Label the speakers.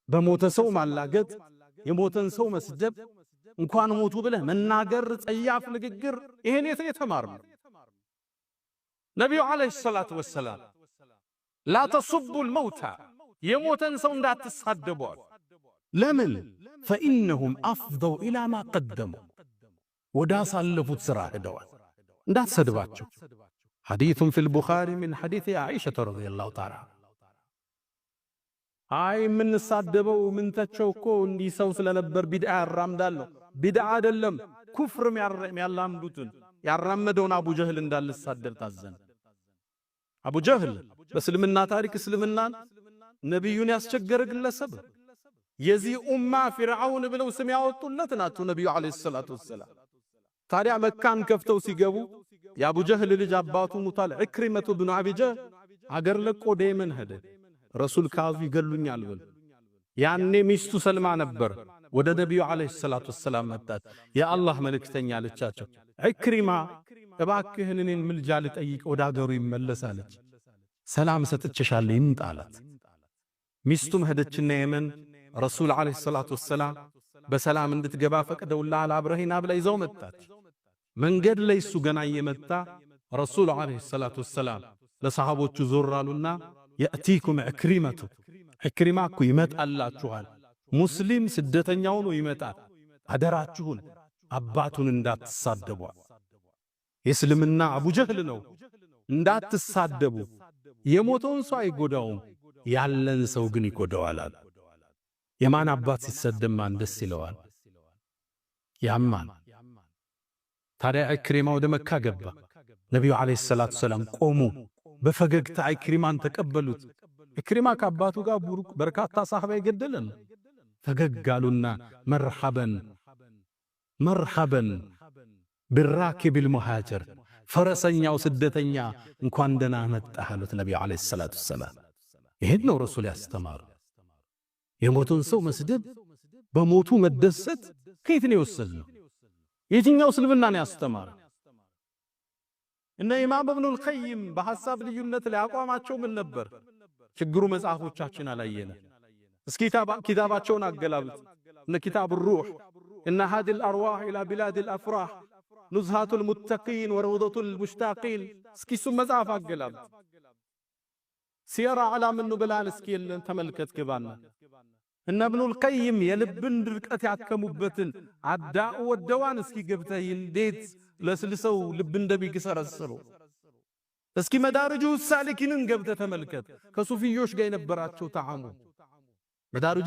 Speaker 1: በሞተ ሰው ማላገጥ የሞተን ሰው መስደብ እንኳን ሞቱ ብለህ መናገር ጸያፍ ንግግር ይሄን የተማርነው ነብዩ አለይሂ ሰላቱ ወሰላም لا تصبوا الموتى يموتن سو እንዳትሳደቡ ለምን فإنهم أفضوا إلى ما قدموا ወዳሳለፉት ስራ ሄደዋል እንዳትሰድባቸው حديث في البخاري من حديث عائشة رضي الله تعالى አይ ምን ሳደበው ምን ተቸውኮ እንዲ ሰው ስለነበር ቢድዓ ያራምዳለሁ ቢድዓ አይደለም ኩፍር የሚያላምዱትን ያራመደውን አቡ ጀህል እንዳልሳደብ ታዘን አቡ ጀህል በእስልምና ታሪክ እስልምናን ነብዩን ያስቸገረ ግለሰብ የዚህ ኡማ ፍርዓውን ብለው ስም ያወጡለት ናቸው ነብዩ አለይሂ ሰላቱ ወሰላም ታዲያ መካን ከፍተው ሲገቡ የአቡ ጀህል ልጅ አባቱ ሙታል ኢክሪመቱ ብኑ አቢ ጀህል አገር ለቆ ደየመን ሄደ ረሱል ካዙ ይገሉኛል ብሎ ያኔ ሚስቱ ሰልማ ነበር ወደ ነብዩ አለይሂ ሰላቱ ወሰላም መጣች የአላህ መልእክተኛ አለቻቸው ኢክሪማ እባክህን እኔን ምልጃ ልጠይቅ ወደ አገሩ ይመለሳለች ሰላም ሰጥቼሻለሁ ይምጣላት ሚስቱም ሄደችና የመን ረሱል አለይሂ ሰላቱ ወሰላም በሰላም እንድትገባ ፈቅደውላል አብረሂና ብላ ይዘው መጣች መንገድ ላይ እሱ ገና እየመጣ ረሱል አለይሂ ሰላቱ ወሰላም ለሰሃቦቹ ዞራሉና يأتيكم عكرمة عكرمة እኮ ይመጣላችኋል ሙስሊም ስደተኛው ነው ይመጣል አደራችሁን አባቱን እንዳትሳደቡ የእስልምና አቡ ጀህል ነው እንዳትሳደቡ የሞተውን ሰው አይጎዳውም ያለን ሰው ግን ይጎዳዋል የማን አባት ሲሰደብ ማን ደስ ይለዋል ያማን ታዲያ ኢክሪማ ወደ መካ ገባ ነብዩ አለይሂ ሰላቱ ሰላም ቆሙ በፈገግታ ኢክሪማን ተቀበሉት ኢክሪማ ከአባቱ ጋር ቡሩክ በርካታ ሰሃባ ይገደለን ፈገጋሉና መርሐበን መርሐበን بالراكب المهاجر ፈረሰኛው ስደተኛ እንኳን ደህና መጣህ አሉት ነብዩ አለይሂ ሰላቱ ሰላም ይሄን ነው ረሱል ያስተማሩ የሞቱን ሰው መስደብ በሞቱ መደሰት ከየት ነው የወሰድነው የትኛው እስልምና ነው ያስተማረው እነ ኢማም ኢብኑል ቀይም በሐሳብ ልዩነት ላይ አቋማቸው ምን ነበር ችግሩ መጽሐፎቻችን አላየነ እስኪ ኪታባቸውን አገላብጥ እነ ኪታብ الروح ان هذه الارواح الى بلاد الافراح نزهة المتقين وروضة المشتاقين እስኪ ሱ መጽሐፍ አገላብጥ ሲራ على من بلال እስኪ ተመልከት ግባና እነ ኢብኑል ቀይም የልብን ድርቀት ያከሙበትን አዳኡ ወደዋን እስኪ ገብተህ እንዴት ለስልሰው ልብ እንደሚገሰረስሩ እስኪ መዳርጁ ሳሊኪንን ገብተህ ተመልከት ከሱፊዮች ጋር የነበራቸው ተዓሙ መዳርጁ